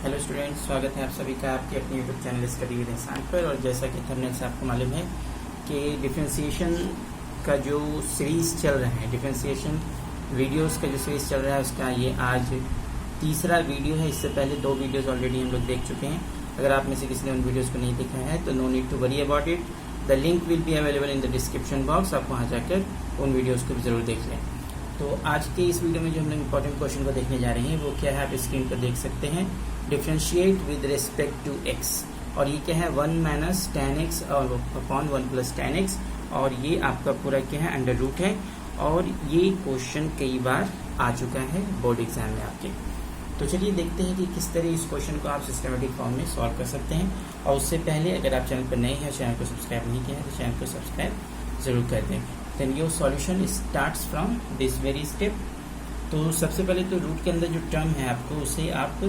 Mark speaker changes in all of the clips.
Speaker 1: Hello students, स्वागत है आप सभी का आपके अपने यूट्यूब चैनल स्टडी विद इंसान पर। और जैसा कि थंबनेल से आपको मालूम है कि डिफरेंशिएशन का जो सीरीज़ चल रहा है, डिफरेंशिएशन वीडियोस का जो सीरीज़ चल रहा है, उसका ये आज तीसरा वीडियो है। इससे पहले 2 वीडियोस ऑलरेडी हम लोग देख चुके हैं। अगर आप में से किसी ने उन वीडियोज़ को नहीं देखा है तो no need to worry about it, the link will be available in the description box. आप वहाँ जाकर उन वीडियोज़ को भी ज़रूर देख लें। तो आज के इस वीडियो में जो हम लोग इंपॉर्टेंट क्वेश्चन को देखने जा रहे हैं वो क्या है, आप स्क्रीन पर देख सकते हैं। Differentiate with respect to x, और ये क्या है 1 माइनस tan x और अपॉन 1 प्लस tan x, और ये आपका पूरा क्या है अंडर रूट है। और ये क्वेश्चन कई बार आ चुका है बोर्ड एग्जाम में आपके। तो चलिए देखते हैं कि किस तरह इस क्वेश्चन को आप सिस्टमेटिक फॉर्म में सॉल्व कर सकते हैं। और उससे पहले अगर आप चैनल पर नए हैं, चैनल को सब्सक्राइब नहीं किया है तो चैनल को सब्सक्राइब जरूर कर दें। Then your solution starts from this very step. तो सबसे पहले तो रूट के अंदर जो टर्म है आपको उसे आप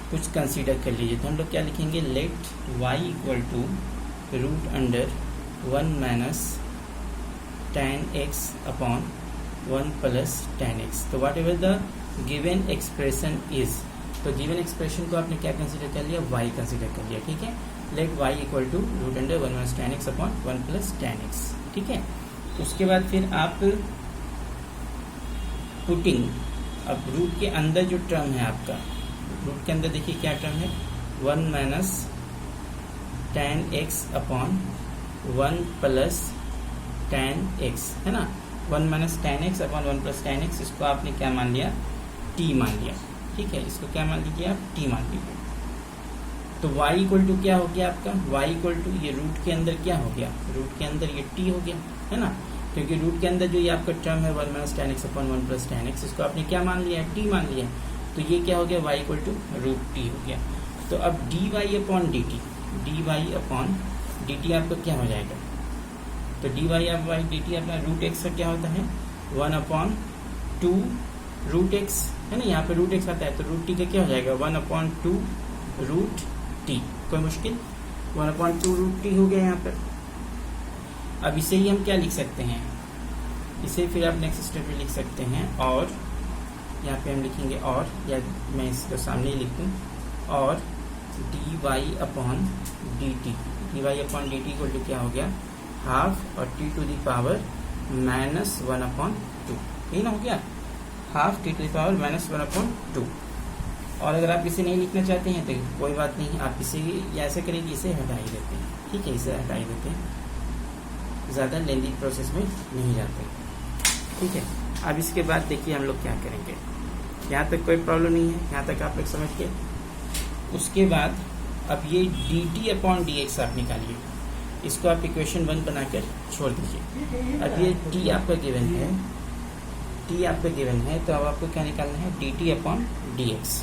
Speaker 1: कुछ कंसीडर कर लीजिए। तो हम लोग क्या लिखेंगे, let y equal to root under 1 minus tan x upon 1 plus tan x। तो whatever the given expression is, तो गिवन एक्सप्रेशन को आपने क्या कंसीडर कर लिया, y कंसीडर कर लिया। ठीक है, let y equal to root under 1 minus tan x upon 1 plus tan x। ठीक है, उसके बाद फिर आप पुटिंग, अब रूट के अंदर जो टर्म है आपका, रूट के अंदर देखिए क्या टर्म है 1 minus tan x upon 1 plus tan x, है ना। 1 minus tan x upon 1 plus tan x, इसको आपने क्या मान लिया, t मान लिया। ठीक है, इसको क्या मान लीजिए आप, t मान लीजिए। तो y इक्वल टू क्या हो गया आपका, y इक्वल टू ये रूट के अंदर क्या हो गया, रूट के अंदर ये t हो गया, है ना। क्योंकि रूट के अंदर जो ये आपका टर्म है 1 minus tan x upon 1 plus tan x, इसको आपने क्या मान लिया है, t मान लिया। तो ये क्या हो गया, y equal to root t हो गया। तो अब dy upon dt, dy upon dt आपका क्या हो जाएगा, तो dy अपॉन dt अपना रूट x का क्या होता है 1 अपॉन 2 रूट x, है ना। यहाँ पे रूट x आता है तो रूट t का क्या हो जाएगा 1 अपॉन 2 रूट t। कोई मुश्किल, 1 अपॉन 2 रूट t हो गया यहाँ पर। अब इसे ही हम क्या लिख सकते हैं, इसे फिर आप नेक्स्ट स्टेप में लिख सकते हैं। और यहाँ पे हम लिखेंगे और, या मैं इसको सामने ही लिख दूँ, और dy upon dt, dy upon dt equal to क्या हो गया हाफ और t to the power minus 1 upon 2, यही ना हो गया, half t to the power minus 1 upon 2। और अगर आप इसे नहीं लिखना चाहते हैं तो कोई बात नहीं, आप इसे ऐसे करेंगे, इसे हटा ही देते हैं। ठीक है, इसे हटा ही देते हैं, ज़्यादा लेंदी प्रोसेस में नहीं जाते। ठीक है, अब इसके बाद देखिए हम लोग क्या करेंगे, यहाँ तक कोई प्रॉब्लम नहीं है, यहाँ तक आप लोग समझ के। उसके बाद अब ये dt अपॉन dx आप निकालिए, इसको आप इक्वेशन 1 बनाकर छोड़ दीजिए। अब ये t आपका गिवन है, t आपका गिवन है, तो अब आपको क्या निकालना है, dt अपॉन dx।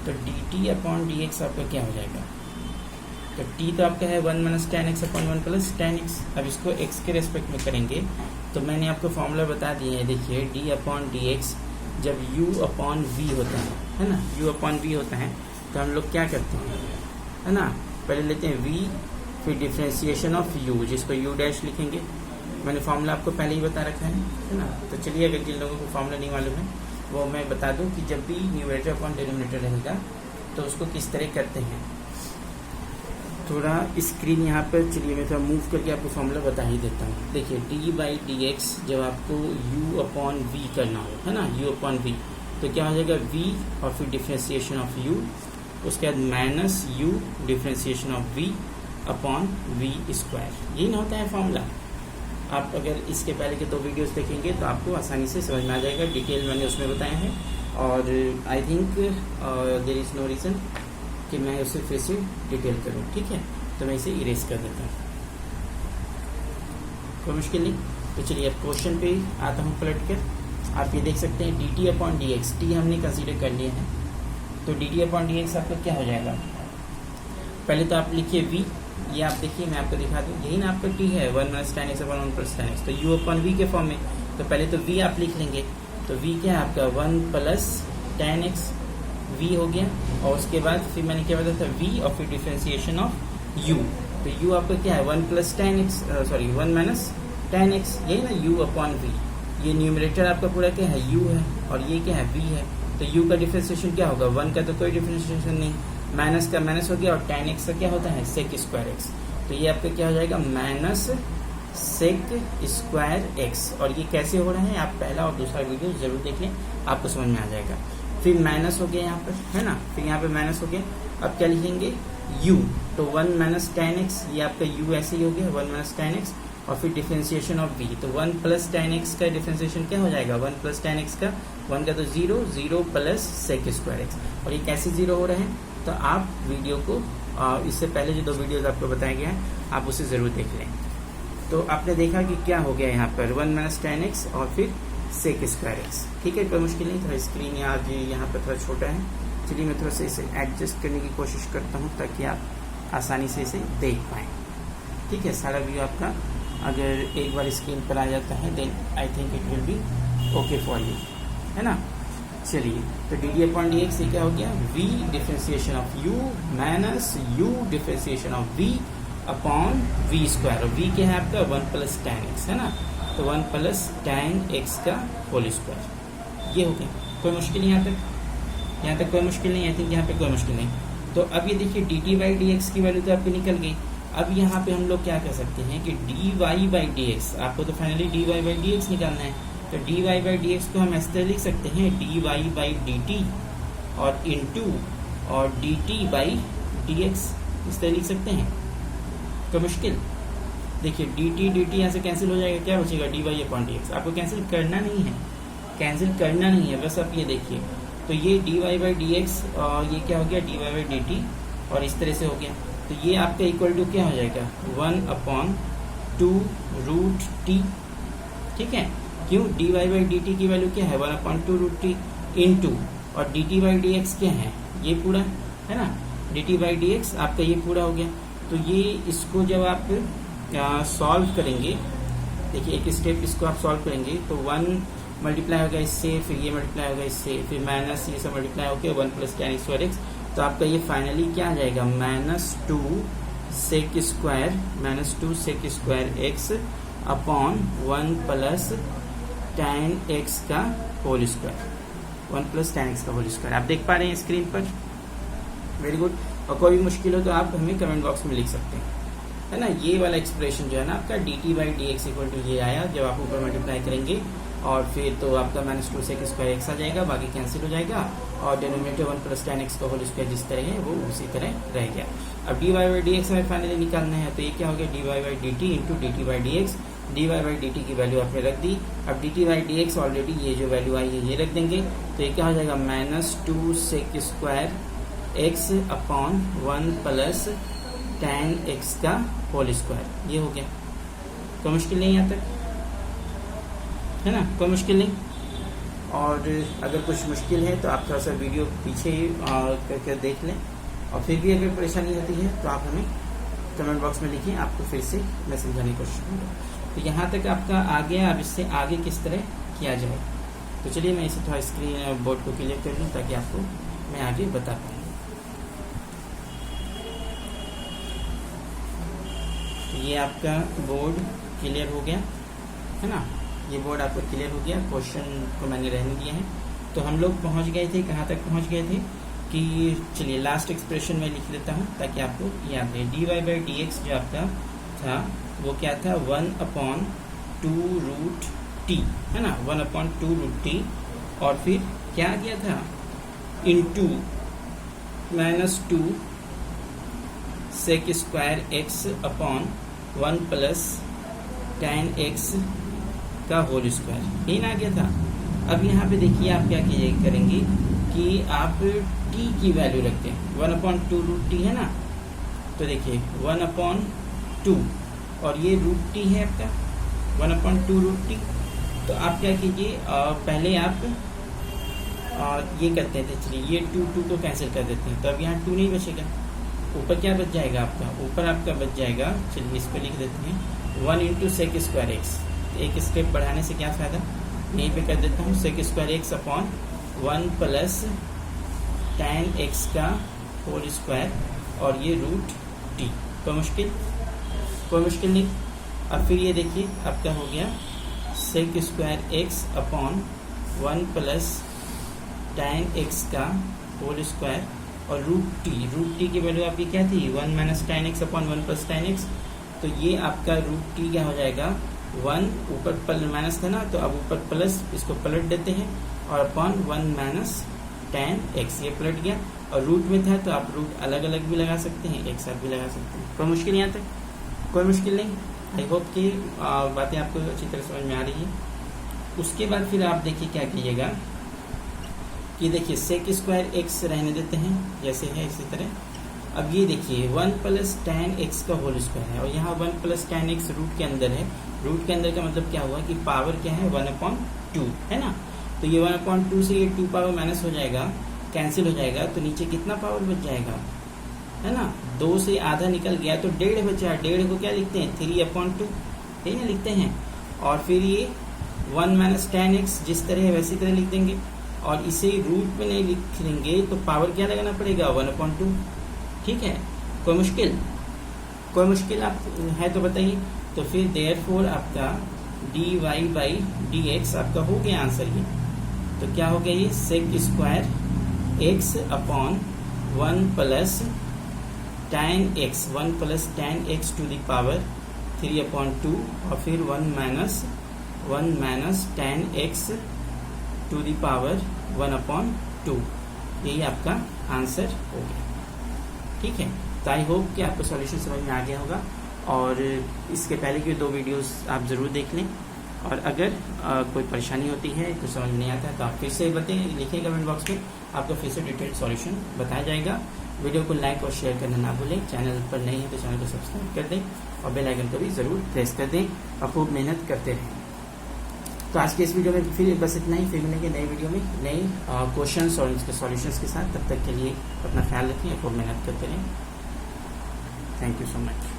Speaker 1: तो dt अपॉन dx आपका क्या हो जाएगा, तो t तो आपका है 1 minus tan x upon 1 plus tan x। अब इसको x के रेस्पेक्ट में करेंगे तो मैंने आपको फॉर्मूला बता दिए हैं। देखिए d अपॉन dx जब u अपॉन v होता है ना, u अपॉन v होता है तो हम लोग क्या करते हैं, है ना, पहले लेते हैं v, फिर डिफ्रेंशिएशन ऑफ u, जिसको u डैश लिखेंगे। मैंने फॉर्मूला आपको पहले ही बता रखा है ना। तो चलिए, अगर जिन लोगों को फॉर्मूला नहीं मालूम है वो मैं बता दूं कि जब भी न्यूमरेटर अपॉन डिनोमिनेटर रहेगा तो उसको किस तरह करते हैं। थोड़ा स्क्रीन यहाँ पर, चलिए मैं थोड़ा मूव करके आपको फॉर्मूला बता ही देता हूँ। देखिए डी बाई डी एक्स जब आपको u अपॉन वी करना हो, है ना, u अपॉन वी, तो क्या हो जाएगा v और फिर डिफ्रेंशिएशन ऑफ u, उसके बाद minus u differentiation of v upon v square. यही ना होता है फॉर्मूला। आप अगर इसके पहले के 2 वीडियोस देखेंगे तो आपको आसानी से समझ में आ जाएगा, डिटेल मैंने उसमें बताया है। और I think there is no reason कि मैं उसे फिर से डिटेल करूँ। ठीक है, तो मैं इसे इरेज कर देता हूँ, कोई मुश्किल नहीं। तो चलिए अब क्वेश्चन पे आता हूँ पलट कर। आप ये देख सकते हैं dt upon d x, T हमने कंसीडर कर लिया है, तो dt अपॉन डी एक्स आपका क्या हो जाएगा, पहले तो आप लिखिए v, ये आप देखिए मैं आपको दिखा दूँ, यही ना आपका t है 1 minus tan x upon 1 plus tan x, तो u अपॉन v के फॉर्म में। तो पहले तो v आप लिख लेंगे, तो v क्या है आपका 1 प्लस tan x, v हो गया। और उसके बाद फिर मैंने क्या बताया था v और फिर डिफ्रेंशिएशन ऑफ u, तो u आपका क्या है 1 plus tan x, sorry 1 minus tan x, यही ना u अपॉन v। ये न्यूमरेटर आपका पूरा क्या है u है और ये क्या है v है, तो u का डिफ्रेंशिएशन क्या होगा, 1 का तो कोई डिफ्रेंशिएशन नहीं, माइनस का माइनस हो गया और tan x का क्या होता है सेक स्क्वायर x। तो ये आपका क्या हो जाएगा माइनस सेक स्क्वायर एक्स। और ये कैसे हो रहा है आप पहला और दूसरा वीडियो जरूर देख लें, आपको समझ में आ जाएगा। फिर माइनस हो गया यहाँ पर, है ना, फिर यहाँ पे माइनस हो गया। अब क्या लिखेंगे u, तो 1 माइनस tan x, ये आपका u ऐसे ही हो गया 1 माइनस tan x। और फिर डिफरेंशिएशन ऑफ v, तो 1 प्लस tan x का डिफरेंशिएशन क्या हो जाएगा 1 प्लस tan x का, 1 का तो 0, 0 प्लस सेक स्क्वायर x। और ये कैसे 0 हो रहे हैं, तो आप वीडियो को इससे पहले जो 2 वीडियोज आपको बताया गया है आप उसे ज़रूर देख लें। तो आपने देखा कि क्या हो गया यहाँ पर 1 माइनस tan x और फिर सेक स्क्वायर एक्स। ठीक है, कोई मुश्किल नहीं। थोड़ा स्क्रीन यहाँ पर थोड़ा छोटा है, चलिए मैं थोड़ा सा इसे एडजस्ट करने की कोशिश करता हूँ ताकि आप आसानी से इसे देख पाएँ। ठीक है, सारा व्यू आपका अगर एक बार स्क्रीन पर आ जाता है then I think it will be okay for you, है ना। चलिए, तो d d upon d x ये क्या हो गया v differentiation of u minus u differentiation of v upon v square. और v क्या है आपका 1 प्लस tan x, है ना, तो 1 प्लस tan x का होल स्क्वायर। ये हो गया, कोई मुश्किल नहीं यहाँ तक कोई मुश्किल नहीं, आई थिंक यहाँ पे कोई मुश्किल नहीं। तो अब ये देखिए D t by d x की वैल्यू तो आपकी निकल गई। अब यहाँ पे हम लोग क्या कर सकते हैं कि d y by d x, आपको तो finally d y by d x निकालना है। तो d y by d x को हम ऐसे लिख सकते हैं d y by d t और इंटू और d t by d x, इस तरह लिख सकते हैं। तो मुश्किल देखिए डी टी यहाँ से कैंसिल हो जाएगा, क्या बचेगा d y upon d x. आपको कैंसिल करना नहीं है, कैंसिल करना नहीं है, बस आप ये देखिए। तो ये d y by d x और ये क्या हो गया d y by d t और इस तरह से हो गया। तो ये आपका इक्वल टू क्या हो जाएगा 1 अपॉन 2 रूट टी। ठीक है, क्यों d y by d t की वैल्यू क्या है 1 अपॉन 2 रूट टी इंटू और d t by d x क्या है ये पूरा, है ना, d t by d x आपका ये पूरा हो गया। तो ये इसको जब आप सॉल्व करेंगे, देखिए एक स्टेप इसको आप सॉल्व करेंगे तो 1 मल्टीप्लाई होगा इससे, फिर ये मल्टीप्लाई होगा इससे, फिर माइनस ये सब मल्टीप्लाई होकर 1 प्लस tan स्क्वायर एक्स। तो आपका ये फाइनली क्या आ जाएगा -2 sec square x upon 1 plus tan x का whole square, 1 plus tan x का होल स्क्वायर। आप देख पा रहे हैं स्क्रीन पर, वेरी गुड। और कोई भी मुश्किल हो तो आप हमें कमेंट बॉक्स में लिख सकते हैं, है ना। ये वाला एक्सप्रेशन जो है ना आपका d t by d x equal to ये आया जब आप ऊपर मल्टीप्लाई करेंगे और फिर तो आपका -2 सेक स्क्वायर एक्स आ जाएगा, बाकी कैंसिल हो जाएगा और डिनोमिनेटर 1 प्लस tan x का होल स्क्वायर जिस तरह है वो उसी तरह रह गया। अब d y by d x हमें फाइनली निकालना है, तो ये क्या हो गया d y by d t into d t by d x. D y by d t की वैल्यू आपने रख दी। अब d t by d x already ये जो वैल्यू आई है ये रख देंगे, तो ये क्या हो जाएगा -2 sec square x upon 1 plus tan x का होल स्क्वायर। ये हो गया, कोई मुश्किल नहीं यहाँ तक, है ना, कोई मुश्किल नहीं। और अगर कुछ मुश्किल है तो आप थोड़ा सा वीडियो पीछे करके देख लें, और फिर भी अगर परेशानी होती है तो आप हमें कमेंट बॉक्स में लिखिए, आपको फिर से मैं समझाने की कोशिश करूँगा। तो यहाँ तक आपका आ गया, अब इससे आगे किस तरह किया जाए। तो चलिए मैं इसे थोड़ा स्क्रीन बोर्ड को क्लियर कर लूँ ताकि आपको मैं आगे बता पाऊँ। ये आपका बोर्ड क्लियर हो गया, है ना, ये बोर्ड आपको क्लियर हो गया। क्वेश्चन को मैंने रहने दिया है। तो हम लोग पहुंच गए थे, कहाँ तक पहुंच गए थे कि चलिए लास्ट एक्सप्रेशन में लिख लेता हूँ ताकि आपको याद रहे। D y by d x जो आपका था वो क्या था 1 अपॉन 2 रूट टी, है ना, 1 अपॉन 2 रूट टी। और फिर क्या आ गया था into -2 sec square x upon 1 plus tan x का होल स्क्वायर, यही ना आ गया था। अब यहाँ पे देखिए आप क्या करेंगे कि आप t की वैल्यू रखते हैं 1 अपॉन 2 रूट टी, है ना। तो देखिए 1 अपॉन 2 और ये रूट टी है आपका 1 अपॉन 2 रूट टी। तो आप क्या कीजिए पहले आप ये करते थे, चलिए ये 2 को कैंसिल कर देते हैं, तो अब यहाँ 2 नहीं बचेगा, ऊपर क्या बच जाएगा आपका, ऊपर आपका बच जाएगा, चलिए इस पर लिख देते हैं 1 इंटू सेक स्क्वायर एक्स। एक स्टेप बढ़ाने से क्या फ़ायदा, यहीं पे कर देता हूँ sec square x upon 1 plus tan x का होल स्क्वायर और ये रूट टी। कोई मुश्किल नहीं। अब फिर ये देखिए आपका हो गया sec square x upon 1 plus tan x का होल स्क्वायर और रूट टी की वैल्यू आपकी क्या थी 1 minus tan x upon 1 plus tan x. तो ये आपका रूट टी क्या हो जाएगा 1, ऊपर माइनस था ना तो अब ऊपर प्लस, इसको पलट देते हैं और अपॉन 1 माइनस टेन एक्स, ये पलट गया। और रूट में था तो आप रूट अलग अलग भी लगा सकते हैं, एक साथ भी लगा सकते हैं। कोई मुश्किल यहाँ तक? कोई मुश्किल नहीं। आई होप कि बातें आपको अच्छी तरह समझ में आ रही है। उसके बाद फिर आप देखिए क्या कीजिएगा कि देखिए सेक स्क्वायर एक्स रहने देते हैं जैसे है इसी तरह। अब ये देखिए 1 प्लस टेन एक्स का होल स्क्वायर है और यहाँ 1 प्लस टेन एक्स रूट के अंदर है। रूट के अंदर का मतलब क्या हुआ कि पावर क्या है 1/2 है ना। तो ये 1/2 से ये 2 पावर माइनस हो जाएगा, कैंसिल हो जाएगा, तो नीचे कितना पावर बच जाएगा है ना। 2 से आधा निकल गया तो 1.5 बचा। 1.5 को क्या लिखते हैं 3/2 है ना लिखते हैं। और फिर ये 1 माइनस टेन एक्स जिस तरह है वैसी तरह लिख देंगे और इसे रूट में नहीं लिख लेंगे तो पावर क्या लगाना पड़ेगा 1/2। ठीक है, कोई मुश्किल? कोई मुश्किल आप है तो बताइए। तो फिर देयरफॉर आपका dy बाई dx आपका हो गया आंसर ये। तो क्या हो गया ये sec square x upon 1 plus tan x, 1 plus tan x to the power 3/2 और फिर 1 minus tan x to the power 1/2। यही आपका आंसर हो गया। ठीक है, तो आई होप कि आपको सॉल्यूशन समझ में आ गया होगा और इसके पहले की 2 वीडियोस आप ज़रूर देख लें। और अगर कोई परेशानी होती है, कुछ समझ नहीं आता है तो आप फिर से बताएं, लिखें कमेंट बॉक्स में, आपको फिर से डिटेल सॉल्यूशन बताया जाएगा। वीडियो को लाइक और शेयर करना ना भूलें। चैनल पर नए हैं तो चैनल को सब्सक्राइब कर दें और बेल आइकन को भी ज़रूर प्रेस कर दें और खूब मेहनत करते रहें। तो आज के इस वीडियो में फिर बस इतना ही। फिर मिलेंगे नई वीडियो में नए क्वेश्चंस और इसके सॉल्यूशंस के साथ। तब तक के लिए अपना ख्याल रखें और खूब मेहनत करते रहें। Thank you so much.